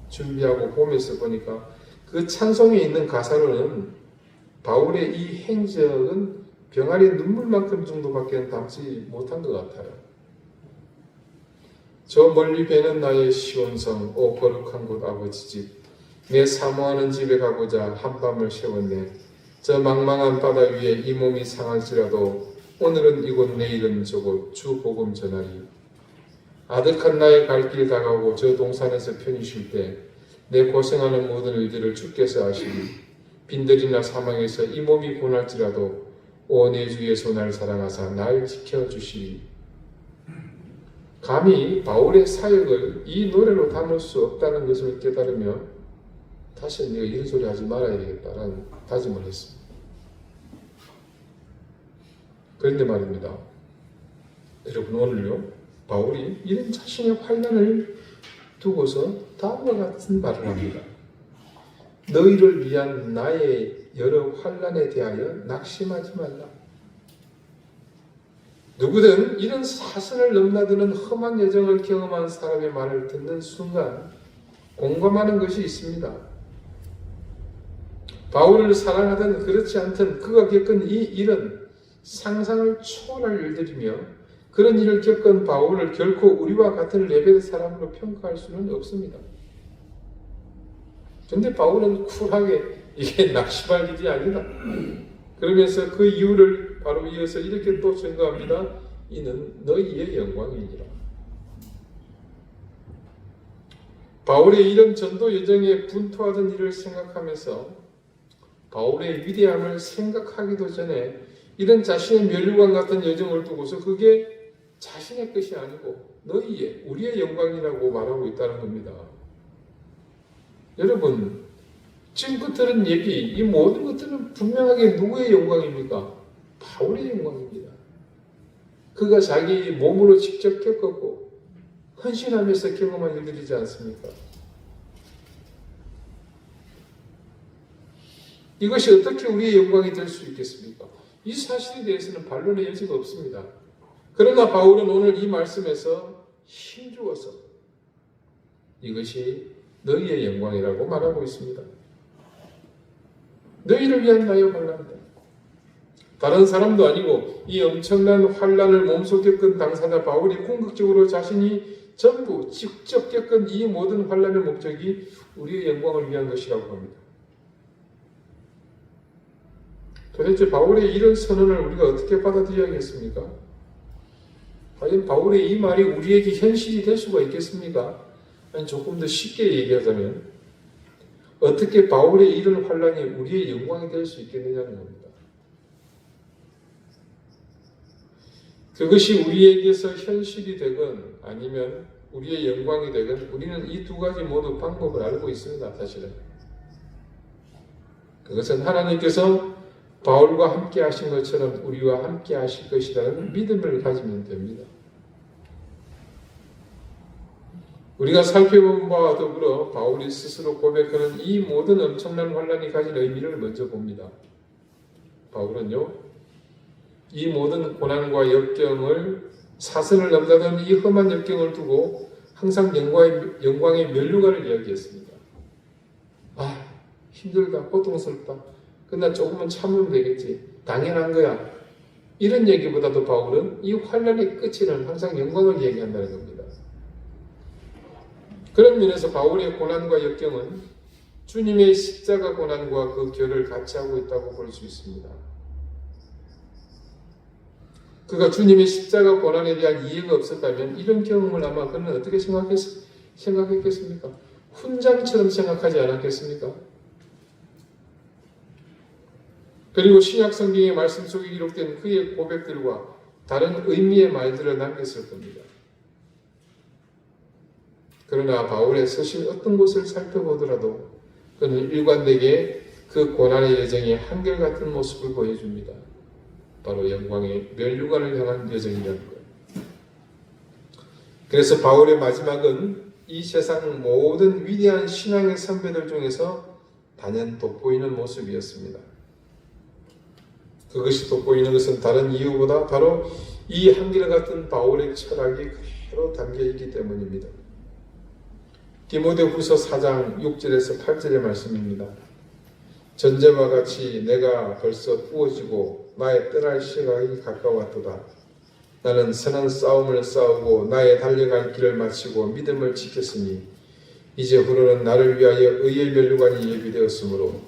준비하고 보면서 보니까 그 찬송에 있는 가사로는 바울의 이 행적은 병아리 눈물만큼 정도밖에 담지 못한 것 같아요. 저 멀리 배는 나의 시온성, 오 거룩한 곳 아버지 집, 내 사모하는 집에 가고자 한밤을 새웠네. 저 망망한 바다 위에 이 몸이 상할지라도 오늘은 이곳 내일은 저곳 주 복음 전하리. 아득한 나의 갈 길 다가오고 저 동산에서 편히 쉴 때 내 고생하는 모든 일들을 주께서 아시리. 빈들이나 사망에서 이 몸이 고날지라도 오 내 주 예수 날 사랑하사 날 지켜주시리. 감히 바울의 사역을 이 노래로 담을 수 없다는 것을 깨달으며 다시 내가 이런 소리 하지 말아야 되겠다라는 다짐을 했습니다. 그런데 말입니다. 여러분, 오늘요 바울이 이런 자신의 환난을 두고서 다음과 같은 말을 합니다. 너희를 위한 나의 여러 환난에 대하여 낙심하지 말라. 누구든 이런 사선을 넘나드는 험한 여정을 경험한 사람의 말을 듣는 순간 공감하는 것이 있습니다. 바울을 사랑하든 그렇지 않든 그가 겪은 이 일은 상상을 초월할 일들이며 그런 일을 겪은 바울을 결코 우리와 같은 레벨의 사람으로 평가할 수는 없습니다. 그런데 바울은 쿨하게 이게 낙심할 일이 아니다. 그러면서 그 이유를 바로 이어서 이렇게 또 증거합니다. 이는 너희의 영광이니라. 바울의 이런 전도 여정에 분투하던 일을 생각하면서 바울의 위대함을 생각하기도 전에 이런 자신의 면류관 같은 여정을 두고서 그게 자신의 것이 아니고 너희의, 우리의 영광이라고 말하고 있다는 겁니다. 여러분, 지금 들은 얘기, 이 모든 것들은 분명하게 누구의 영광입니까? 바울의 영광입니다. 그가 자기 몸으로 직접 겪었고 헌신하면서 경험한 일들이지 않습니까? 이것이 어떻게 우리의 영광이 될 수 있겠습니까? 이 사실에 대해서는 반론의 여지가 없습니다. 그러나 바울은 오늘 이 말씀에서 힘주어서 이것이 너희의 영광이라고 말하고 있습니다. 너희를 위한 나의 환난이다. 다른 사람도 아니고 이 엄청난 환난을 몸소 겪은 당사자 바울이 궁극적으로 자신이 전부 직접 겪은 이 모든 환난의 목적이 우리의 영광을 위한 것이라고 합니다. 도대체 바울의 이런 선언을 우리가 어떻게 받아들여야겠습니까? 과연 바울의 이 말이 우리에게 현실이 될 수가 있겠습니까? 아니, 조금 더 쉽게 얘기하자면 어떻게 바울의 이런 환난이 우리의 영광이 될 수 있겠느냐는 겁니다. 그것이 우리에게서 현실이 되건 아니면 우리의 영광이 되건 우리는 이 두 가지 모두 방법을 알고 있습니다. 사실은 그것은 하나님께서 바울과 함께 하신 것처럼 우리와 함께 하실 것이라는 믿음을 가지면 됩니다. 우리가 살펴본 바와 더불어 바울이 스스로 고백하는 이 모든 엄청난 환난이 가진 의미를 먼저 봅니다. 바울은요, 이 모든 고난과 역경을 사선을 넘나드는 이 험한 역경을 두고 항상 영광의 면류관을 이야기했습니다. 아, 힘들다, 고통스럽다. 그러나 조금은 참으면 되겠지. 당연한 거야. 이런 얘기보다도 바울은 이 환난의 끝에는 항상 영광을 얘기한다는 겁니다. 그런 면에서 바울의 고난과 역경은 주님의 십자가 고난과 그 결을 같이 하고 있다고 볼 수 있습니다. 그가 주님의 십자가 고난에 대한 이해가 없었다면 이런 경험을 아마 그는 어떻게 생각했겠습니까? 훈장처럼 생각하지 않았겠습니까? 그리고 신약 성경의 말씀 속에 기록된 그의 고백들과 다른 의미의 말들을 남겼을 겁니다. 그러나 바울의 서신 어떤 곳을 살펴보더라도 그는 일관되게 그 고난의 여정의 한결같은 모습을 보여줍니다. 바로 영광의 면류관을 향한 여정이라는 거예요. 그래서 바울의 마지막은 이 세상 모든 위대한 신앙의 선배들 중에서 단연 돋보이는 모습이었습니다. 그것이 돋보이는 것은 다른 이유보다 바로 이 한결같은 바울의 철학이 그대로 담겨있기 때문입니다. 디모데후서 4장 6절에서 8절의 말씀입니다. 전제와 같이 내가 벌써 부어지고 나의 떠날 시간이 가까웠도다. 나는 선한 싸움을 싸우고 나의 달려갈 길을 마치고 믿음을 지켰으니 이제 후로는 나를 위하여 의의 면류관이 예비되었으므로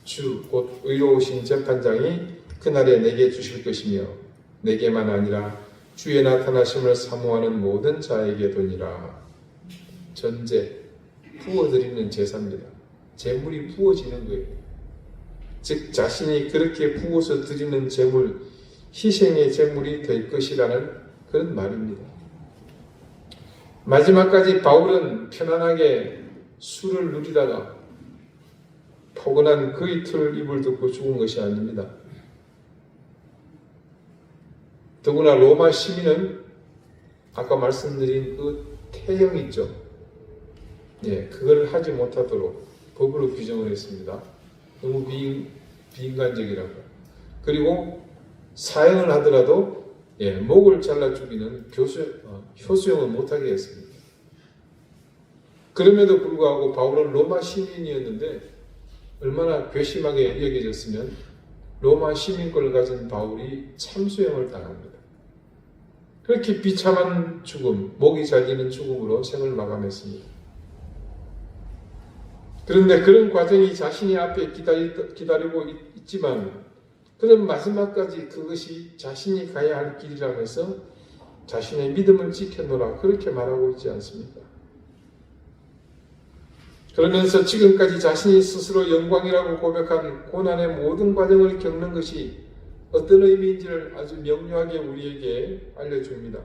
주 곧 의로우신 재판장이 그날에 내게 주실 것이며 내게만 아니라 주의 나타나심을 사모하는 모든 자에게 도니라. 전제, 부어드리는 제사입니다. 제물이 부어지는 거예요. 즉 자신이 그렇게 부어서 드리는 제물, 희생의 제물이 될 것이라는 그런 말입니다. 마지막까지 바울은 편안하게 술을 누리다가 포근한 그 이틀 이불 덮고 죽은 것이 아닙니다. 더구나 로마 시민은 아까 말씀드린 그 태형 있죠. 그걸 하지 못하도록 법으로 규정을 했습니다. 너무 비인간적이라고. 그리고 사형을 하더라도 목을 잘라 죽이는 효수형을 못하게 했습니다. 그럼에도 불구하고 바울은 로마 시민이었는데 얼마나 괘씸하게 여겨졌으면 로마 시민권을 가진 바울이 참수형을 당합니다. 그렇게 비참한 죽음, 목이 잘리는 죽음으로 생을 마감했습니다. 그런데 그런 과정이 자신이 앞에 기다리고 있지만 그런 마지막까지 그것이 자신이 가야 할 길이라고 해서 자신의 믿음을 지켜놓으라 그렇게 말하고 있지 않습니까? 그러면서 지금까지 자신이 스스로 영광이라고 고백한 고난의 모든 과정을 겪는 것이 어떤 의미인지를 아주 명료하게 우리에게 알려줍니다.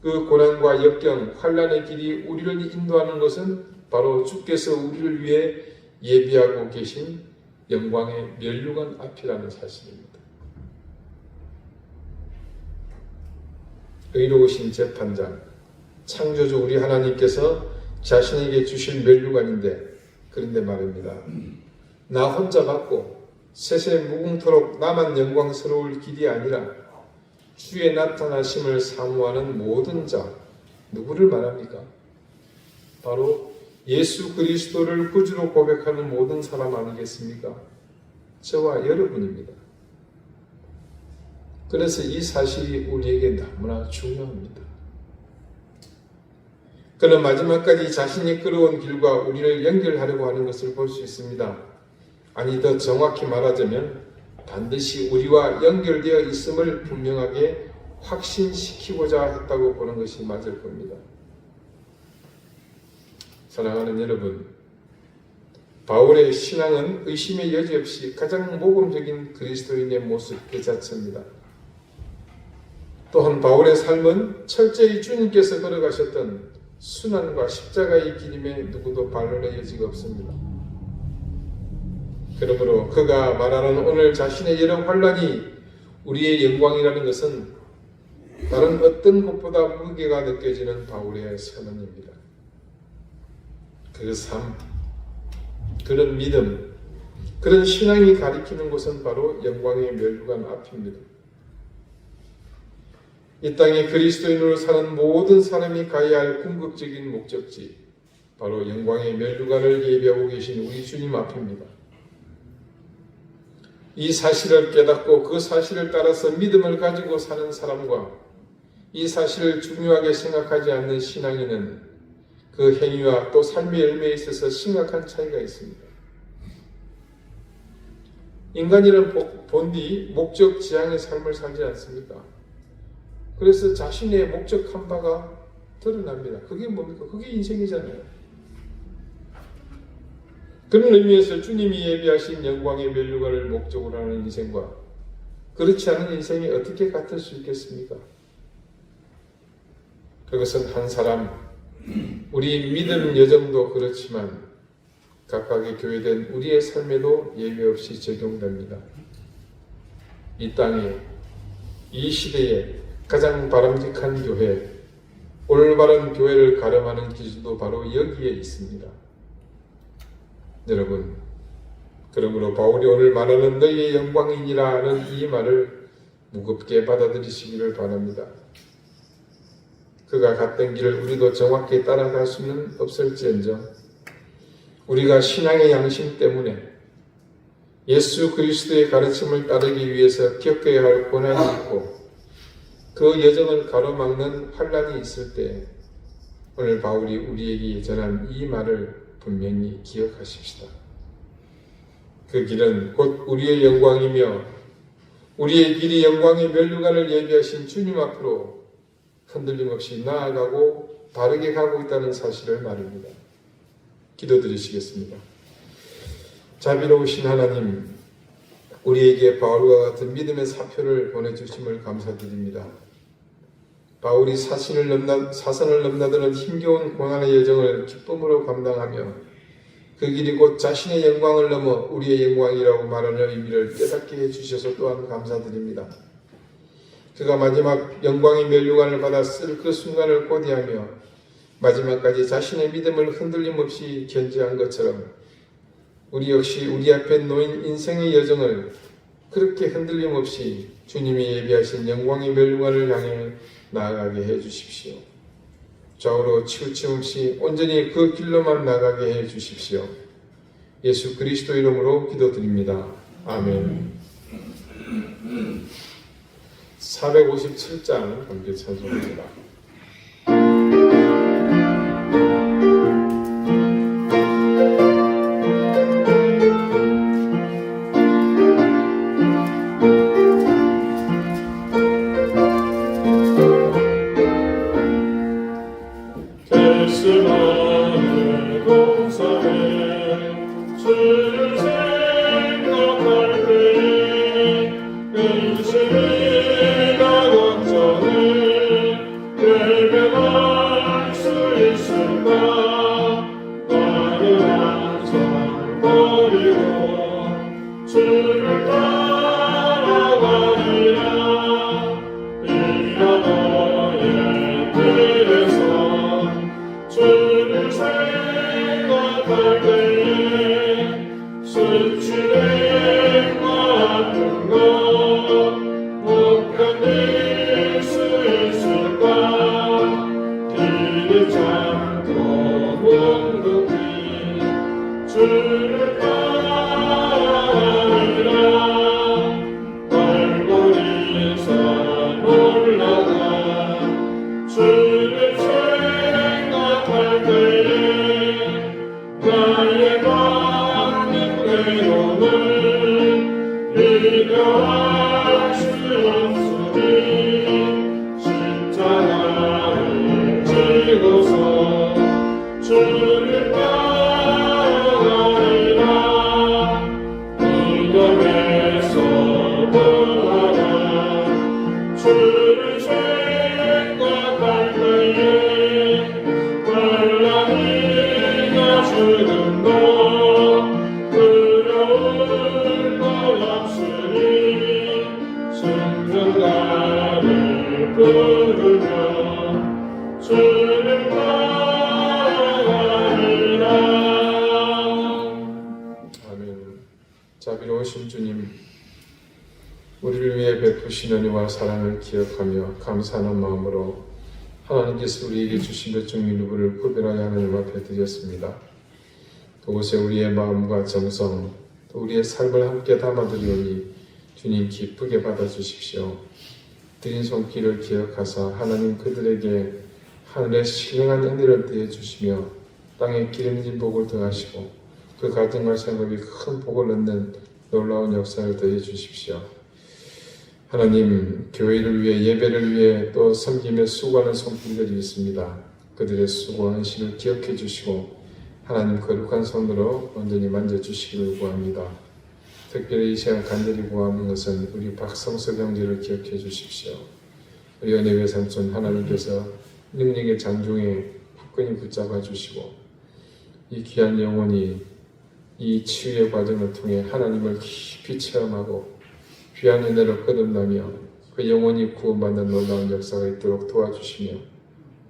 그 고난과 역경, 환난의 길이 우리를 인도하는 것은 바로 주께서 우리를 위해 예비하고 계신 영광의 면류관 앞이라는 사실입니다. 의로우신 재판장, 창조주 우리 하나님께서 자신에게 주실 면류관인데 그런데 말입니다. 나 혼자 받고 세세 무궁토록 나만 영광스러울 길이 아니라 주의 나타나심을 사모하는 모든 자, 누구를 말합니까? 바로 예수 그리스도를 구주로 고백하는 모든 사람 아니겠습니까? 저와 여러분입니다. 그래서 이 사실이 우리에게 너무나 중요합니다. 그는 마지막까지 자신이 걸어온 길과 우리를 연결하려고 하는 것을 볼 수 있습니다. 아니, 더 정확히 말하자면 반드시 우리와 연결되어 있음을 분명하게 확신시키고자 했다고 보는 것이 맞을 겁니다. 사랑하는 여러분, 바울의 신앙은 의심의 여지 없이 가장 모범적인 그리스도인의 모습 그 자체입니다. 또한 바울의 삶은 철저히 주님께서 걸어가셨던 순환과 십자가의 길임에 누구도 반론의 여지가 없습니다. 그러므로 그가 말하는 오늘 자신의 여러 환란이 우리의 영광이라는 것은 다른 어떤 것보다 무게가 느껴지는 바울의 선언입니다. 그 삶, 그런 믿음, 그런 신앙이 가리키는 곳은 바로 영광의 멸류관 앞입니다. 이 땅에 그리스도인으로 사는 모든 사람이 가야 할 궁극적인 목적지, 바로 영광의 멸류관을 예비하고 계신 우리 주님 앞입니다. 이 사실을 깨닫고 그 사실을 따라서 믿음을 가지고 사는 사람과 이 사실을 중요하게 생각하지 않는 신앙인은 그 행위와 또 삶의 열매에 있어서 심각한 차이가 있습니다. 인간이란 본디 목적 지향의 삶을 살지 않습니까? 그래서 자신의 목적한 바가 드러납니다. 그게 뭡니까? 그게 인생이잖아요. 그런 의미에서 주님이 예비하신 영광의 멸류관을 목적으로 하는 인생과 그렇지 않은 인생이 어떻게 같을 수 있겠습니까? 그것은 한 사람, 우리 믿음 여정도 그렇지만 각각의 교회된 우리의 삶에도 예외 없이 적용됩니다. 이 땅에, 이 시대에 가장 바람직한 교회, 올바른 교회를 가름하는 기준도 바로 여기에 있습니다. 여러분, 그러므로 바울이 오늘 말하는 너희의 영광이니라는 이 말을 무겁게 받아들이시기를 바랍니다. 그가 갔던 길을 우리도 정확히 따라갈 수는 없을지언정 우리가 신앙의 양심 때문에 예수 그리스도의 가르침을 따르기 위해서 겪어야 할 고난이 있고 그 여정을 가로막는 환란이 있을 때 오늘 바울이 우리에게 전한 이 말을 분명히 기억하십시다. 그 길은 곧 우리의 영광이며 우리의 길이 영광의 멸류관을 예비하신 주님 앞으로 흔들림 없이 나아가고 바르게 가고 있다는 사실을 말입니다. 기도드리시겠습니다. 자비로우신 하나님, 우리에게 바울과 같은 믿음의 사표를 보내주심을 감사드립니다. 바울이 사선을 넘나드는 힘겨운 고난의 여정을 기쁨으로 감당하며 그 길이 곧 자신의 영광을 넘어 우리의 영광이라고 말하는 의미를 깨닫게 해주셔서 또한 감사드립니다. 그가 마지막 영광의 멸류관을 받아 쓸 그 순간을 고대하며 마지막까지 자신의 믿음을 흔들림 없이 견지한 것처럼 우리 역시 우리 앞에 놓인 인생의 여정을 그렇게 흔들림 없이 주님이 예비하신 영광의 멸류관을 향해 나아가게 해주십시오. 좌우로 치우침 없이 온전히 그 길로만 나가게 해주십시오. 예수 그리스도 이름으로 기도드립니다. 아멘. 457장 함께 찬송합니다. 겟세마네 동산에 주를 생각할 때 근심이나 걱정을 외면할 수 있을까? 나는 항상 버리고 주를 따라가리라. 이가 너의 길에서 주를 생각할 때에 수치된 것 같은 것 못 견딜 때로는 이겨할 수 없으니 십자가를 지고서 주를 따라가리라. 이념에서 구하라. 주를 생각할 때에 환란이가 주는 너 두려울 것 없으니 승전가를 부르며 주를 따라가리라. 아멘. 자비로우신 주님, 우리를 위해 베푸신 은혜와 사랑을 기억하며 감사하는 마음으로 하나님께서 우리에게 주신 몇 종류 누구를 구별하여 하나님 앞에 드렸습니다. 그곳에 우리의 마음과 정성, 또 우리의 삶을 함께 담아드리오니 주님 기쁘게 받아주십시오. 드린 손길을 기억하사 하나님 그들에게 하늘의 신령한 은혜를 더해주시며 땅에 기름진 복을 더하시고 그 가정과 생업이 큰 복을 얻는 놀라운 역사를 더해주십시오. 하나님, 교회를 위해 예배를 위해 또 섬김에 수고하는 손길들이 있습니다. 그들의 수고와 헌신을 기억해 주시고 하나님 거룩한 손으로 온전히 만져주시기를 구합니다. 특별히 이 시간 간절히 구하는 것은 우리 박성석 형제를 기억해 주십시오. 우리 은혜의 삼촌 하나님께서 능력의 장중에 굳건히 붙잡아 주시고 이 귀한 영혼이 이 치유의 과정을 통해 하나님을 깊이 체험하고 귀한 은혜를 거듭나며 그 영혼이 구원받는 놀라운 역사가 있도록 도와주시며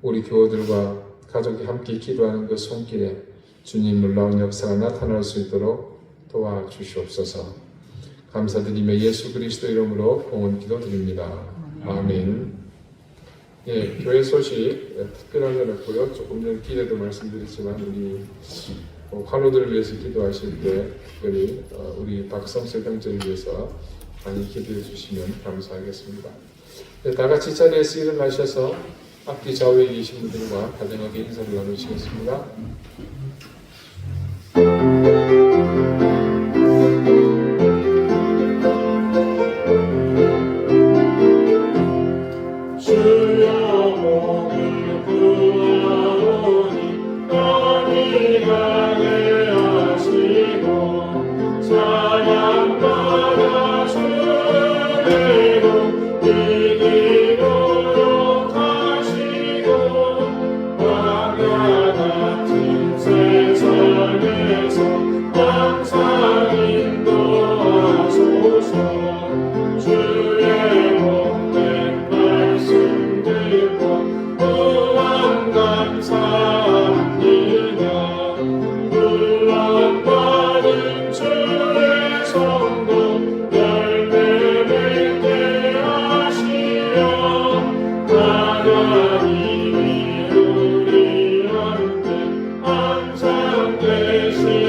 우리 교우들과 가족이 함께 기도하는 그 손길에 주님 놀라운 역사가 나타날 수 있도록 도와주시옵소서. 감사드리며 예수 그리스도 이름으로 봉헌 기도드립니다. 아멘. 예, 교회 소식 특별한 건 없고요. 조금 전 길에도 말씀드렸지만 우리 환우들을 위해서 기도하실 때 특별히 우리 박성석 형제를 위해서 많이 기도해 주시면 감사하겠습니다. 네, 다 같이 자리에서 일어나셔서 앞뒤 좌우에 계신 분들과 가정하게 인사를 나누시겠습니다. 주여 목을 구하오니 너희가 하시고 사랑받아 주내로 이기도록 하시고 왕과 같은 세상에서 항상 인도하소서. 주의 복된 말씀 듣고 구원 감사합니다. 구원받은 주의 성도 열매 맺게 하시려 하나님이 우리한테 항상 계시옵소서.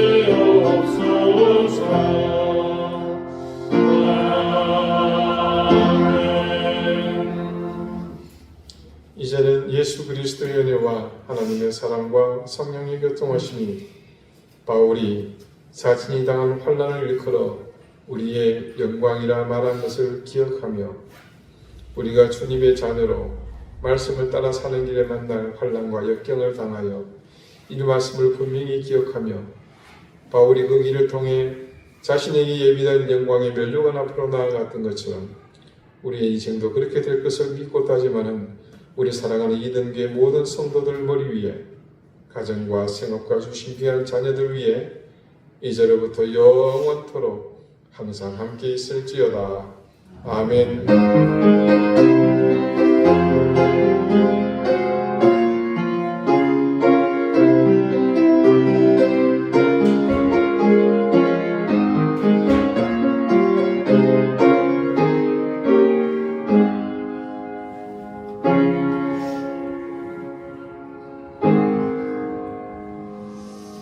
이제는 예수 그리스도의 은혜와 하나님의 사랑과 성령의 교통하심이 바울이 자신이 당한 환난을 일컬어 우리의 영광이라 말한 것을 기억하며 우리가 주님의 자녀로 말씀을 따라 사는 길에 만날 환난과 역경을 당하여 이 말씀을 분명히 기억하며 바울이 그 길을 통해 자신에게 예비된 영광의 면류관 앞으로 나아갔던 것처럼 우리의 인생도 그렇게 될 것을 믿고 따지마는 우리 사랑하는 이등교의 모든 성도들 머리 위에 가정과 생업과 주신 귀한 자녀들 위해 이제로부터 영원토록 항상 함께 있을지어다. 아멘.